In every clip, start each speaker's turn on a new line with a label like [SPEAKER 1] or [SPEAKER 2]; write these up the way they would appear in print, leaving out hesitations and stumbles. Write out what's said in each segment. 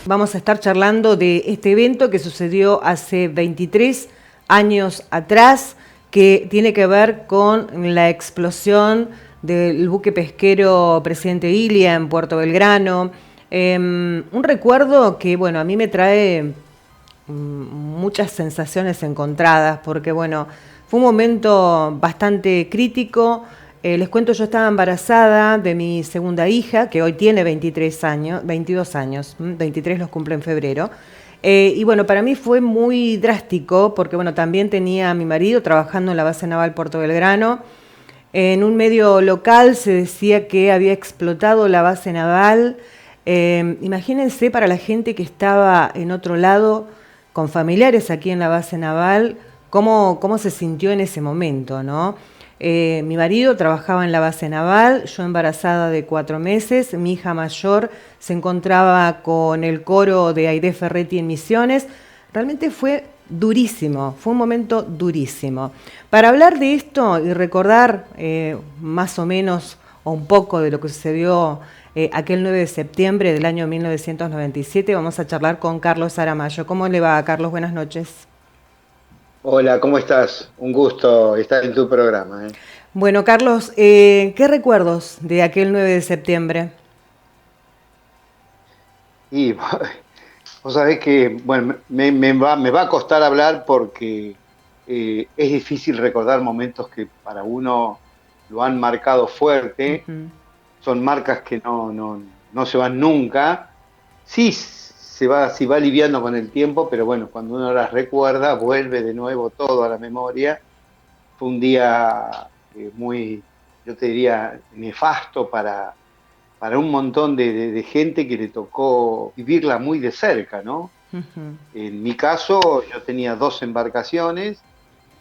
[SPEAKER 1] Vamos a estar charlando de este evento que sucedió hace 23 años atrás, que tiene que ver con la explosión del buque pesquero Presidente Ilia en Puerto Belgrano. Un recuerdo que, bueno, a mí me trae muchas sensaciones encontradas, porque, bueno, fue un momento bastante crítico. Les cuento, yo estaba embarazada de mi segunda hija, que hoy tiene 23 años, 22 años, 23 los cumple en febrero. Y bueno, para mí fue muy drástico, porque bueno, también tenía a mi marido trabajando en la base naval Puerto Belgrano. En un medio local se decía que había explotado la base naval. Imagínense para la gente que estaba en otro lado, con familiares aquí en la base naval, cómo se sintió en ese momento, ¿no? Mi marido trabajaba en la base naval, yo embarazada de 4 meses, mi hija mayor se encontraba con el coro de Aide Ferretti en Misiones. Realmente fue durísimo, fue un momento durísimo. Para hablar de esto y recordar más o menos o un poco de lo que sucedió aquel 9 de septiembre del año 1997, vamos a charlar con Carlos Aramayo. ¿Cómo le va, Carlos? Buenas noches.
[SPEAKER 2] Hola, ¿cómo estás? Un gusto estar en tu programa, ¿eh?
[SPEAKER 1] Bueno, Carlos, ¿qué recuerdos de aquel 9 de septiembre?
[SPEAKER 2] Y vos sabés que, bueno, me va a costar hablar porque es difícil recordar momentos que para uno lo han marcado fuerte.
[SPEAKER 1] Ujú.
[SPEAKER 2] Son marcas que no se van nunca. Sí, se va aliviando con el tiempo, pero bueno, cuando uno las recuerda, vuelve de nuevo todo a la memoria. Fue un día muy, yo te diría, nefasto para un montón de gente que le tocó vivirla muy de cerca, ¿no?
[SPEAKER 1] Ujú.
[SPEAKER 2] En mi caso, yo tenía 2 embarcaciones,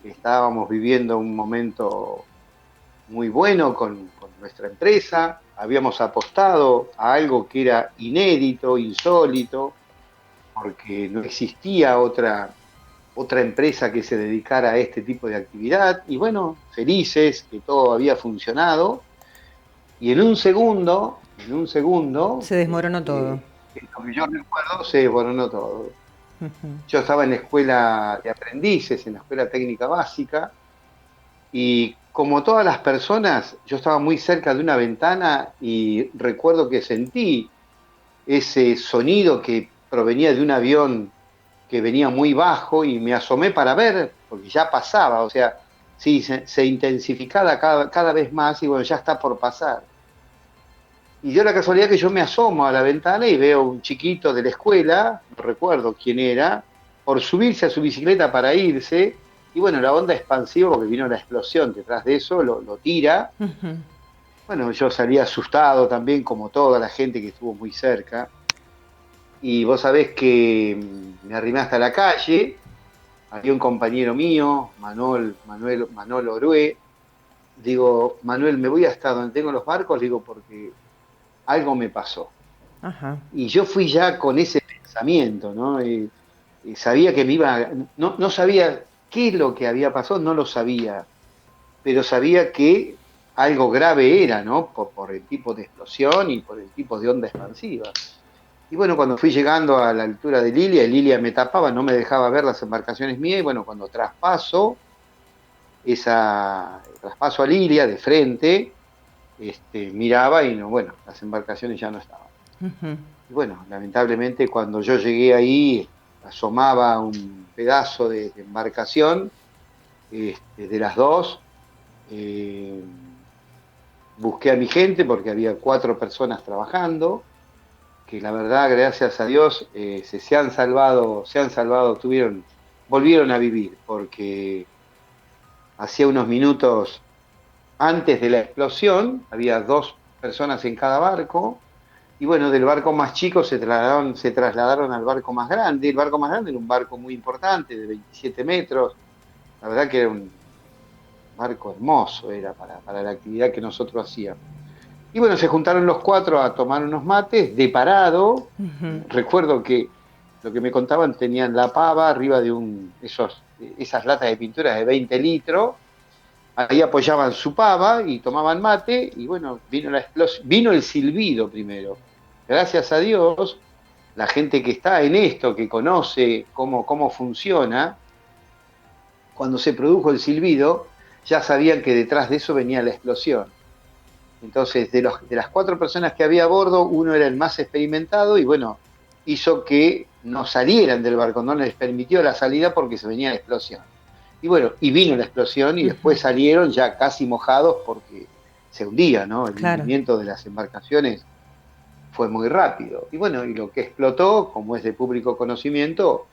[SPEAKER 2] estábamos viviendo un momento muy bueno con nuestra empresa, habíamos apostado a algo que era inédito, insólito, porque no existía otra empresa que se dedicara a este tipo de actividad, y bueno, felices que todo había funcionado. Y en un segundo,
[SPEAKER 1] Se desmoronó todo.
[SPEAKER 2] en lo que yo recuerdo, se desmoronó todo.
[SPEAKER 1] Ujú.
[SPEAKER 2] Yo estaba en la escuela de aprendices, en la escuela técnica básica, y como todas las personas, yo estaba muy cerca de una ventana y recuerdo que sentí ese sonido que provenía de un avión que venía muy bajo y me asomé para ver, porque ya pasaba, o sea, sí, se intensificaba cada vez más y bueno, ya está por pasar. Y dio la casualidad que yo me asomo a la ventana y veo un chiquito de la escuela, no recuerdo quién era, por subirse a su bicicleta para irse, y bueno, la onda expansiva, porque vino la explosión detrás de eso, lo tira.
[SPEAKER 1] Ujú.
[SPEAKER 2] Bueno, yo salí asustado también, como toda la gente que estuvo muy cerca, y vos sabés que me arrimé hasta la calle, había un compañero mío, Manuel Orué, digo, Manuel, me voy hasta donde tengo los barcos, digo, porque algo me pasó.
[SPEAKER 1] Ajá.
[SPEAKER 2] Y yo fui ya con ese pensamiento, ¿no? Y sabía que me iba, no sabía qué es lo que había pasado, no lo sabía, pero sabía que algo grave era, ¿no? Por el tipo de explosión y por el tipo de onda expansiva. Y bueno, cuando fui llegando a la altura de Lilia me tapaba, no me dejaba ver las embarcaciones mías, y bueno, cuando traspaso a Lilia de frente, miraba y no, bueno, las embarcaciones ya no estaban.
[SPEAKER 1] Ujú.
[SPEAKER 2] Y bueno, lamentablemente cuando yo llegué ahí, asomaba un pedazo de embarcación, de las dos. eh, Busqué a mi gente porque había 4 personas trabajando, que la verdad, gracias a Dios, se han salvado, volvieron a vivir, porque hacía unos minutos antes de la explosión había 2 personas en cada barco. Y bueno, del barco más chico se trasladaron al barco más grande. El barco más grande era un barco muy importante, de 27 metros. La verdad que era un barco hermoso, era para la actividad que nosotros hacíamos. Y bueno, se juntaron los 4 a tomar unos mates de parado.
[SPEAKER 1] Ujú.
[SPEAKER 2] Recuerdo que lo que me contaban, tenían la pava arriba de esas latas de pintura de 20 litros. Ahí apoyaban su pava y tomaban mate, y bueno, vino la explosión, vino el silbido primero. Gracias a Dios, la gente que está en esto, que conoce cómo funciona, cuando se produjo el silbido, ya sabían que detrás de eso venía la explosión. Entonces, de las 4 personas que había a bordo, uno era el más experimentado y bueno, hizo que no salieran del barco, no les permitió la salida porque se venía la explosión. Y bueno, y vino la explosión y
[SPEAKER 1] Ujú.
[SPEAKER 2] después salieron ya casi mojados porque se hundía, ¿no? El
[SPEAKER 1] Claro.
[SPEAKER 2] hundimiento de las embarcaciones fue muy rápido. Y bueno, y lo que explotó, como es de público conocimiento,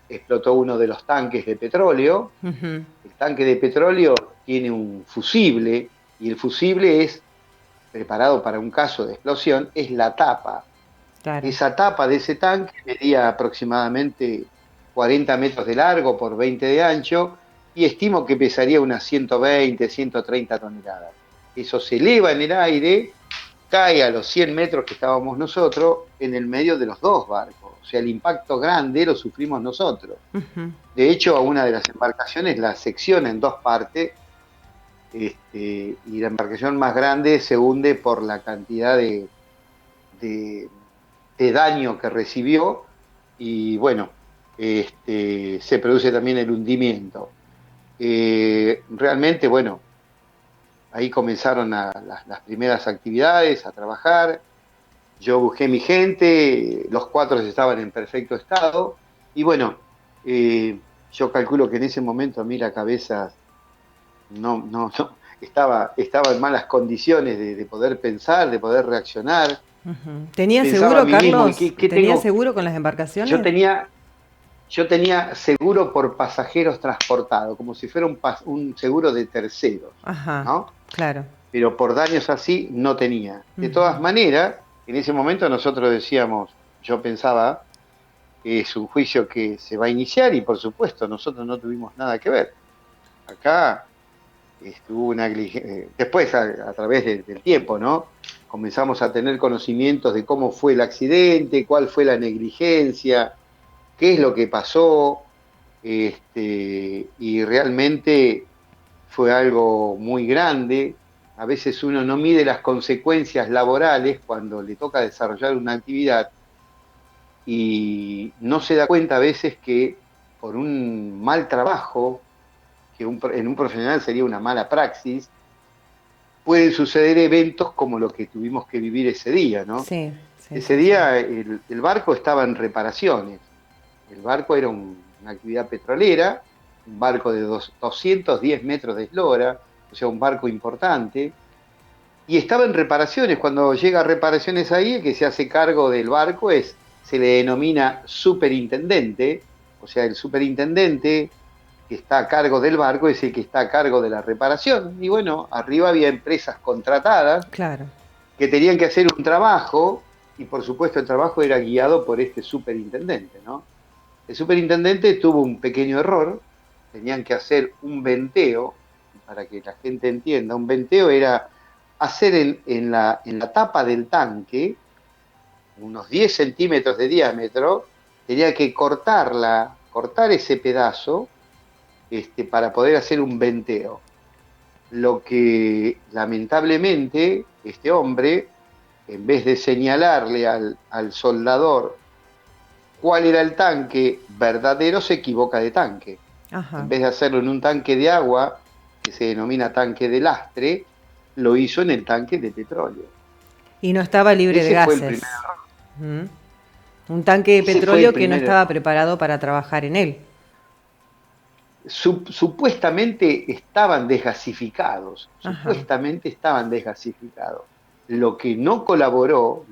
[SPEAKER 2] explotó uno de los tanques de petróleo.
[SPEAKER 1] Ujú.
[SPEAKER 2] El tanque de petróleo tiene un fusible y el fusible es preparado para un caso de explosión, es la tapa.
[SPEAKER 1] Claro.
[SPEAKER 2] Esa tapa de ese tanque medía aproximadamente 40 metros de largo por 20 de ancho y estimo que pesaría unas 120, 130 toneladas. Eso se eleva en el aire, cae a los 100 metros que estábamos nosotros en el medio de los dos barcos. O sea, el impacto grande lo sufrimos nosotros.
[SPEAKER 1] Ujú.
[SPEAKER 2] De hecho, a una de las embarcaciones la secciona en dos partes, y la embarcación más grande se hunde por la cantidad de, de daño que recibió y bueno, se produce también el hundimiento. Realmente, bueno, ahí comenzaron las primeras actividades, a trabajar. Yo busqué mi gente, los 4 estaban en perfecto estado y bueno, yo calculo que en ese momento a mí la cabeza no estaba en malas condiciones de poder pensar, de poder reaccionar.
[SPEAKER 1] Ujú. ¿Tenía
[SPEAKER 2] Pensaba a
[SPEAKER 1] seguro,
[SPEAKER 2] mí mismo, ¿y
[SPEAKER 1] Carlos?
[SPEAKER 2] qué
[SPEAKER 1] ¿Tenía
[SPEAKER 2] tengo?
[SPEAKER 1] seguro con las
[SPEAKER 2] Yo
[SPEAKER 1] embarcaciones?
[SPEAKER 2] tenía, yo tenía seguro por pasajeros transportados, como si fuera un seguro de terceros,
[SPEAKER 1] Ajá,
[SPEAKER 2] ¿no?
[SPEAKER 1] claro.
[SPEAKER 2] Pero por daños así no tenía. De
[SPEAKER 1] Ujú.
[SPEAKER 2] todas maneras, en ese momento nosotros decíamos, yo pensaba que es un juicio que se va a iniciar y por supuesto nosotros no tuvimos nada que ver. Acá estuvo una después a través del tiempo, ¿no? Comenzamos a tener conocimientos de cómo fue el accidente, cuál fue la negligencia, qué es lo que pasó, y realmente fue algo muy grande. A veces uno no mide las consecuencias laborales cuando le toca desarrollar una actividad y no se da cuenta a veces que por un mal trabajo, que en un profesional sería una mala praxis, pueden suceder eventos como lo que tuvimos que vivir ese día, ¿no?
[SPEAKER 1] Sí, sí,
[SPEAKER 2] Ese
[SPEAKER 1] sí, sí.
[SPEAKER 2] día el barco estaba en reparaciones. El barco era una actividad petrolera, un barco de 210 metros de eslora, o sea, un barco importante, y estaba en reparaciones. Cuando llega a reparaciones ahí, el que se hace cargo del barco se le denomina superintendente, o sea, el superintendente que está a cargo del barco es el que está a cargo de la reparación. Y bueno, arriba había empresas contratadas
[SPEAKER 1] Claro.
[SPEAKER 2] que tenían que hacer un trabajo, y por supuesto el trabajo era guiado por este superintendente, ¿no? El superintendente tuvo un pequeño error, tenían que hacer un venteo, para que la gente entienda, un venteo era hacer en la tapa del tanque, unos 10 centímetros de diámetro, tenía que cortar ese pedazo, para poder hacer un venteo. Lo que lamentablemente este hombre, en vez de señalarle al soldador cuál era el tanque verdadero, se equivoca de tanque. En
[SPEAKER 1] Ajá.
[SPEAKER 2] vez de hacerlo en un tanque de agua, que se denomina tanque de lastre, lo hizo en el tanque de petróleo.
[SPEAKER 1] Y no estaba libre de
[SPEAKER 2] Ese fue el primer,
[SPEAKER 1] gases. ¿Mm? Un tanque de
[SPEAKER 2] ese fue el
[SPEAKER 1] petróleo que no
[SPEAKER 2] primer
[SPEAKER 1] estaba
[SPEAKER 2] error.
[SPEAKER 1] preparado para trabajar en él.
[SPEAKER 2] Supuestamente estaban desgasificados,
[SPEAKER 1] Ajá.
[SPEAKER 2] supuestamente estaban desgasificados. Lo que no colaboró,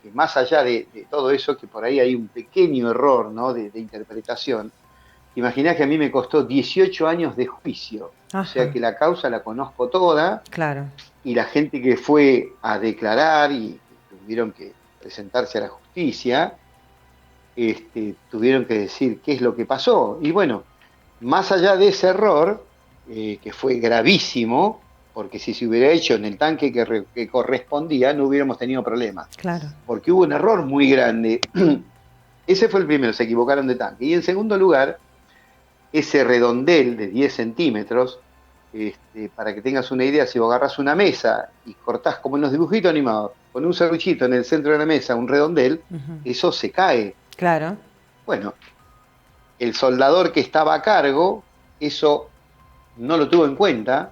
[SPEAKER 2] que más allá de todo eso, que por ahí hay un pequeño error, ¿no? de interpretación. Imaginá que a mí me costó 18 años de juicio, o sea
[SPEAKER 1] Ajá.
[SPEAKER 2] que la causa la conozco toda
[SPEAKER 1] Claro.
[SPEAKER 2] y la gente que fue a declarar y que tuvieron que presentarse a la justicia, tuvieron que decir qué es lo que pasó. Y bueno, más allá de ese error, que fue gravísimo, porque si se hubiera hecho en el tanque que correspondía, no hubiéramos tenido problemas,
[SPEAKER 1] Claro.
[SPEAKER 2] porque hubo un error muy grande. Ese fue el primero, se equivocaron de tanque. Y en segundo lugar, ese redondel de 10 centímetros, para que tengas una idea, si vos agarrás una mesa y cortás como en los dibujitos animados, con un serruchito en el centro de la mesa, un redondel,
[SPEAKER 1] Ujú.
[SPEAKER 2] eso se cae.
[SPEAKER 1] Claro.
[SPEAKER 2] Bueno, el soldador que estaba a cargo, eso no lo tuvo en cuenta,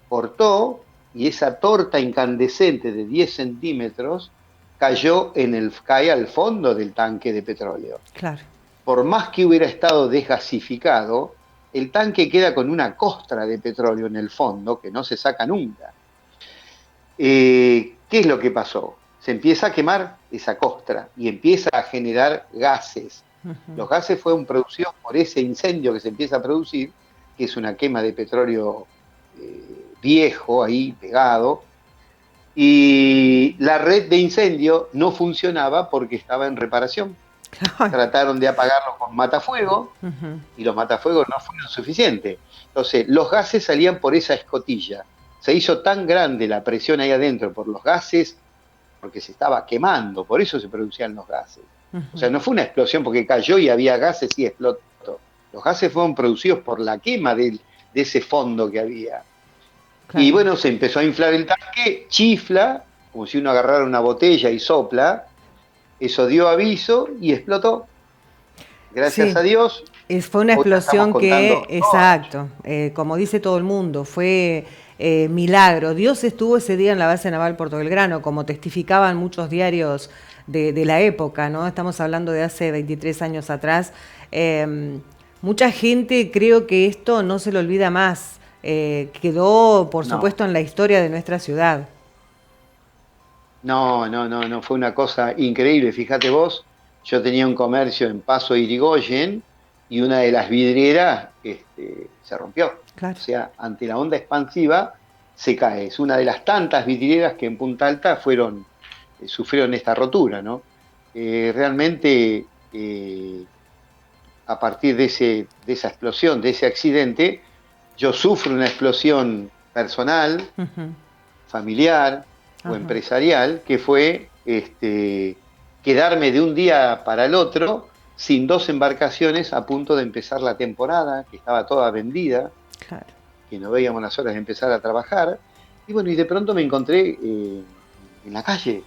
[SPEAKER 2] cortó y esa torta incandescente de 10 centímetros cae al fondo del tanque de petróleo.
[SPEAKER 1] Claro.
[SPEAKER 2] Por más que hubiera estado desgasificado, el tanque queda con una costra de petróleo en el fondo que no se saca nunca. ¿Qué es lo que pasó? Se empieza a quemar esa costra y empieza a generar gases.
[SPEAKER 1] Ujú.
[SPEAKER 2] Los gases fueron producidos por ese incendio que se empieza a producir, que es una quema de petróleo viejo ahí pegado, y la red de incendio no funcionaba porque estaba en reparación.
[SPEAKER 1] Claro.
[SPEAKER 2] Trataron de apagarlo con matafuego
[SPEAKER 1] Ujú.
[SPEAKER 2] y los matafuegos no fueron suficientes. Entonces, los gases salían por esa escotilla. Se hizo tan grande la presión ahí adentro por los gases, porque se estaba quemando, por eso se producían los gases. O sea,
[SPEAKER 1] Ujú.
[SPEAKER 2] no fue una explosión porque cayó y había gases y explotó. Los gases fueron producidos por la quema de ese fondo que había. Y
[SPEAKER 1] Claro.
[SPEAKER 2] bueno, se empezó a inflar el tanque, chifla, como si uno agarrara una botella y sopla, eso dio aviso y explotó. Gracias
[SPEAKER 1] Sí.
[SPEAKER 2] a Dios,
[SPEAKER 1] Fue una
[SPEAKER 2] hoy la estamos
[SPEAKER 1] explosión que,
[SPEAKER 2] contando todas.
[SPEAKER 1] exacto, como dice todo el mundo, fue milagro. Dios estuvo ese día en la base naval Puerto Belgrano, como testificaban muchos diarios de la época, ¿no? Estamos hablando de hace 23 años atrás. Mucha gente creo que esto no se lo olvida más. Quedó, por
[SPEAKER 2] No,
[SPEAKER 1] supuesto, en la historia de nuestra ciudad.
[SPEAKER 2] no, fue una cosa increíble. Fíjate vos, yo tenía un comercio en Paso Irigoyen y una de las vidrieras se rompió.
[SPEAKER 1] Claro.
[SPEAKER 2] O sea, ante la onda expansiva se cae. Es una de las tantas vidrieras que en Punta Alta sufrieron esta rotura, ¿no? Realmente, a partir de esa explosión, de ese accidente, yo sufro una explosión personal,
[SPEAKER 1] Ujú.
[SPEAKER 2] familiar o
[SPEAKER 1] Ajá.
[SPEAKER 2] empresarial, que fue quedarme de un día para el otro sin dos embarcaciones a punto de empezar la temporada, que estaba toda vendida,
[SPEAKER 1] Claro.
[SPEAKER 2] que no veíamos las horas de empezar a trabajar. Y bueno, y de pronto me encontré en la calle,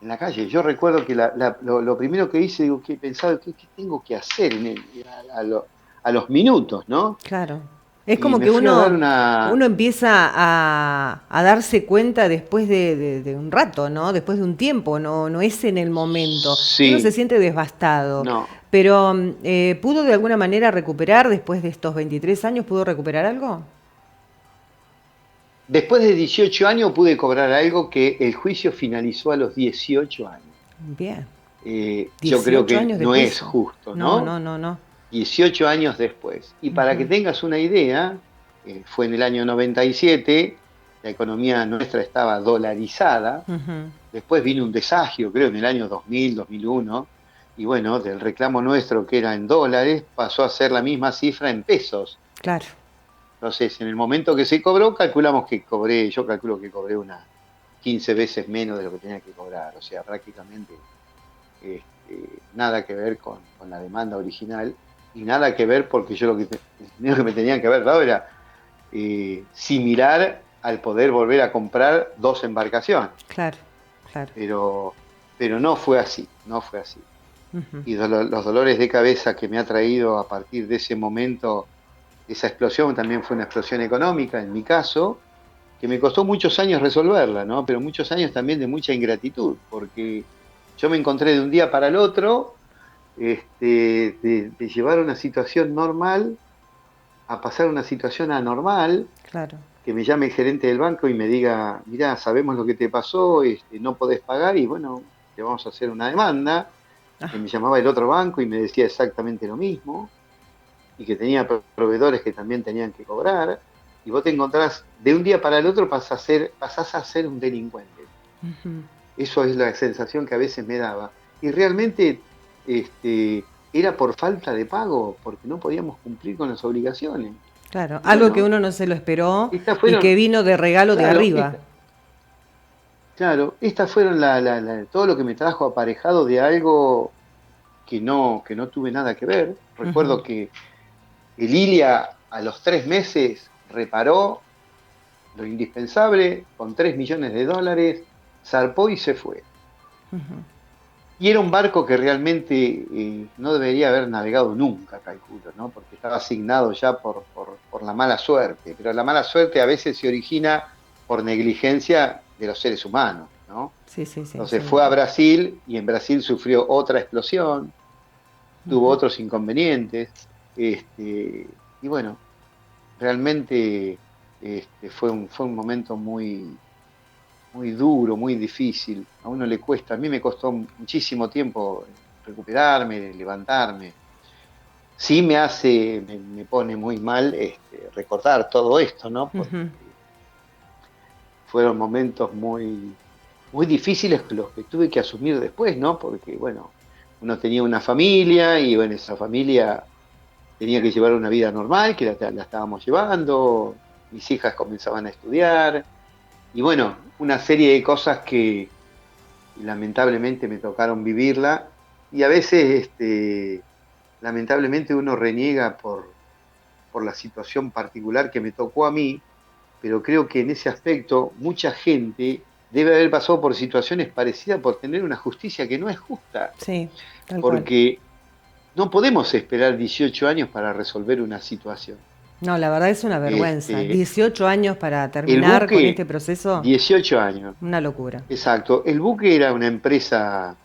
[SPEAKER 2] en la calle. Yo recuerdo que lo primero que hice, digo, que pensaba, ¿qué tengo que hacer a los minutos, ¿no?
[SPEAKER 1] Claro. Es
[SPEAKER 2] Y
[SPEAKER 1] como
[SPEAKER 2] me
[SPEAKER 1] que
[SPEAKER 2] fui a dar
[SPEAKER 1] uno empieza a darse cuenta después de un rato, ¿no? Después de un tiempo, no es en el momento. Uno se
[SPEAKER 2] Sí,
[SPEAKER 1] siente devastado.
[SPEAKER 2] no.
[SPEAKER 1] Pero, ¿pudo de alguna manera recuperar después de estos 23 años? ¿Pudo recuperar algo?
[SPEAKER 2] Después de 18 años pude cobrar algo que el juicio finalizó a los 18 años.
[SPEAKER 1] Bien.
[SPEAKER 2] Yo creo
[SPEAKER 1] 18
[SPEAKER 2] que
[SPEAKER 1] años de
[SPEAKER 2] no es
[SPEAKER 1] juicio.
[SPEAKER 2] justo,
[SPEAKER 1] No,
[SPEAKER 2] ¿no?
[SPEAKER 1] no, no, no.
[SPEAKER 2] 18 años después. Y para que
[SPEAKER 1] Ujú.
[SPEAKER 2] tengas una idea, fue en el año 97, la economía nuestra estaba dolarizada,
[SPEAKER 1] Ujú.
[SPEAKER 2] después vino un desagio, creo, en el año 2000, 2001, y bueno, del reclamo nuestro que era en dólares, pasó a ser la misma cifra en pesos.
[SPEAKER 1] Claro.
[SPEAKER 2] Entonces, en el momento que se cobró, calculamos que cobré, yo calculo que cobré unas 15 veces menos de lo que tenía que cobrar, o sea, prácticamente nada que ver con la demanda original y nada que ver porque yo lo primero que me tenían que haber dado era similar al poder volver a comprar dos embarcaciones,
[SPEAKER 1] Claro. Claro.
[SPEAKER 2] pero, pero no fue así, no fue así.
[SPEAKER 1] Ujú.
[SPEAKER 2] Y los dolores de cabeza que me ha traído a partir de ese momento, esa explosión también fue una explosión económica en mi caso, que me costó muchos años resolverla, ¿no? Pero muchos años también de mucha ingratitud, porque yo me encontré de un día para el otro de llevar una situación normal a pasar a una situación anormal,
[SPEAKER 1] Claro.
[SPEAKER 2] que me llame el gerente del banco y me diga, mirá, sabemos lo que te pasó, no podés pagar y bueno, te vamos a hacer una demanda. Que
[SPEAKER 1] Ah,
[SPEAKER 2] me llamaba el otro banco y me decía exactamente lo mismo, y que tenía proveedores que también tenían que cobrar, y vos te encontrás, de un día para el otro pasás a ser un delincuente.
[SPEAKER 1] ujú.
[SPEAKER 2] Eso es la sensación que a veces me daba. Y realmente era por falta de pago, porque no podíamos cumplir con las obligaciones.
[SPEAKER 1] Claro.
[SPEAKER 2] Y
[SPEAKER 1] Algo que
[SPEAKER 2] bueno,
[SPEAKER 1] uno no se lo esperó
[SPEAKER 2] estas
[SPEAKER 1] y que
[SPEAKER 2] fueron,
[SPEAKER 1] vino de regalo de
[SPEAKER 2] claro,
[SPEAKER 1] arriba.
[SPEAKER 2] estas fueron todo lo que me trajo aparejado de algo que no tuve nada que ver.
[SPEAKER 1] Ujú.
[SPEAKER 2] Recuerdo que el Ilia a los 3 meses reparó lo indispensable con $3 millones, zarpó y se fue.
[SPEAKER 1] Ujú.
[SPEAKER 2] Y era un barco que realmente no debería haber navegado nunca, calculo, ¿no? Porque estaba asignado ya por la mala suerte. Pero la mala suerte a veces se origina por negligencia de los seres humanos, ¿no?
[SPEAKER 1] Sí, sí, sí,
[SPEAKER 2] Entonces fue
[SPEAKER 1] seguro.
[SPEAKER 2] a Brasil y en Brasil sufrió otra explosión, tuvo
[SPEAKER 1] Ujú.
[SPEAKER 2] otros inconvenientes, y bueno, realmente fue un momento muy duro, muy difícil. A uno le cuesta, a mí me costó muchísimo tiempo recuperarme, levantarme. Sí me pone muy mal recordar todo esto, ¿no?
[SPEAKER 1] Ujú.
[SPEAKER 2] Porque fueron momentos muy difíciles los que tuve que asumir después, ¿no? Porque, bueno, uno tenía una familia y, bueno, esa familia tenía que llevar una vida normal, que la estábamos llevando, mis hijas comenzaban a estudiar, y bueno, una serie de cosas que lamentablemente me tocaron vivirla, y a veces, lamentablemente uno reniega por la situación particular que me tocó a mí, pero creo que en ese aspecto mucha gente debe haber pasado por situaciones parecidas por tener una justicia que no es justa,
[SPEAKER 1] Sí, tal cual.
[SPEAKER 2] porque no podemos esperar 18 años para resolver una situación.
[SPEAKER 1] No, la verdad es una vergüenza.
[SPEAKER 2] Este,
[SPEAKER 1] 18 años para
[SPEAKER 2] el
[SPEAKER 1] terminar con este
[SPEAKER 2] buque,
[SPEAKER 1] proceso,
[SPEAKER 2] 18 años,
[SPEAKER 1] una locura.
[SPEAKER 2] exacto. El buque era una empresa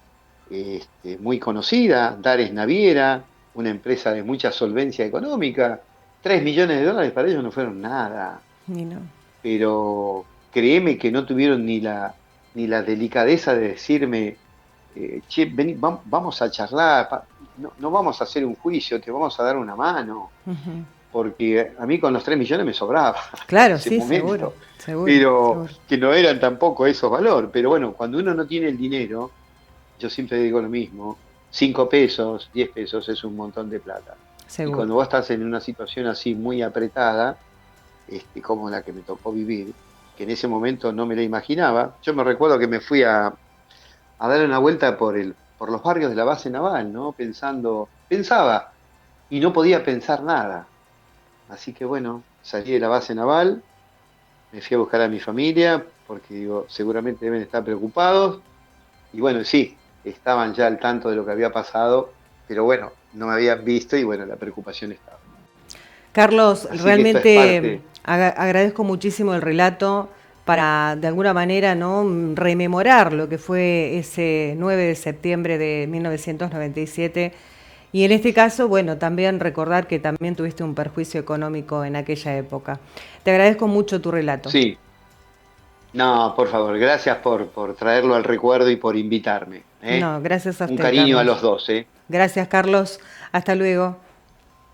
[SPEAKER 2] muy conocida, Dares Naviera, una empresa de mucha solvencia económica. 3 millones de dólares para ellos no fueron nada,
[SPEAKER 1] Y no.
[SPEAKER 2] pero créeme que no tuvieron ni la delicadeza de decirme, che, vení, vamos a charlar, no, no vamos a hacer un juicio, te vamos a dar una mano,
[SPEAKER 1] Ujú.
[SPEAKER 2] porque a mí con los 3 millones me sobraba en
[SPEAKER 1] Claro,
[SPEAKER 2] ese
[SPEAKER 1] sí, seguro,
[SPEAKER 2] momento,
[SPEAKER 1] seguro,
[SPEAKER 2] pero
[SPEAKER 1] seguro.
[SPEAKER 2] que no eran tampoco esos valores. Pero bueno, cuando uno no tiene el dinero, yo siempre digo lo mismo, 5 pesos, 10 pesos es un montón de plata. Y
[SPEAKER 1] Seguro.
[SPEAKER 2] cuando vos estás en una situación así muy apretada, como la que me tocó vivir, que en ese momento no me la imaginaba, yo me recuerdo que me fui a dar una vuelta por los barrios de la base naval, ¿no? Pensaba, y no podía pensar nada. Así que bueno, salí de la base naval, me fui a buscar a mi familia, porque digo, seguramente deben estar preocupados. Y bueno, sí, estaban ya al tanto de lo que había pasado, pero bueno, no me habían visto y bueno, la preocupación estaba.
[SPEAKER 1] Carlos,
[SPEAKER 2] Así que esto es
[SPEAKER 1] realmente
[SPEAKER 2] parte,
[SPEAKER 1] agradezco muchísimo el relato para de alguna manera no rememorar lo que fue ese 9 de septiembre de 1997 y en este caso, bueno, también recordar que también tuviste un perjuicio económico en aquella época. Te agradezco mucho tu relato.
[SPEAKER 2] sí. No, por favor, gracias por traerlo al recuerdo y por invitarme, ¿eh?
[SPEAKER 1] No, gracias a
[SPEAKER 2] Un
[SPEAKER 1] usted,
[SPEAKER 2] cariño a
[SPEAKER 1] Carlos.
[SPEAKER 2] los dos, ¿eh?
[SPEAKER 1] Gracias, Carlos. Hasta luego.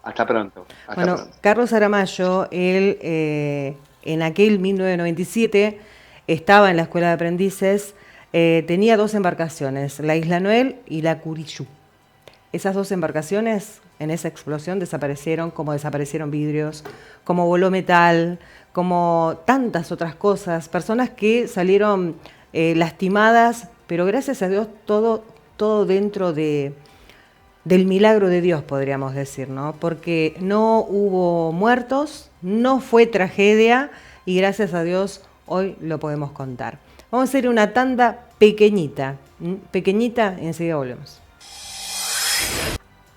[SPEAKER 2] Hasta pronto, hasta
[SPEAKER 1] Bueno,
[SPEAKER 2] pronto.
[SPEAKER 1] Carlos Aramayo, él en aquel 1997 estaba en la Escuela de Aprendices, tenía dos embarcaciones, la Isla Noel y la Curiyú. Esas dos embarcaciones en esa explosión desaparecieron, como desaparecieron vidrios, como voló metal, como tantas otras cosas, personas que salieron lastimadas, pero gracias a Dios todo dentro del milagro de Dios, podríamos decir, ¿no? Porque no hubo muertos, no fue tragedia y gracias a Dios hoy lo podemos contar. Vamos a hacer una tanda pequeñita, pequeñita, y enseguida volvemos.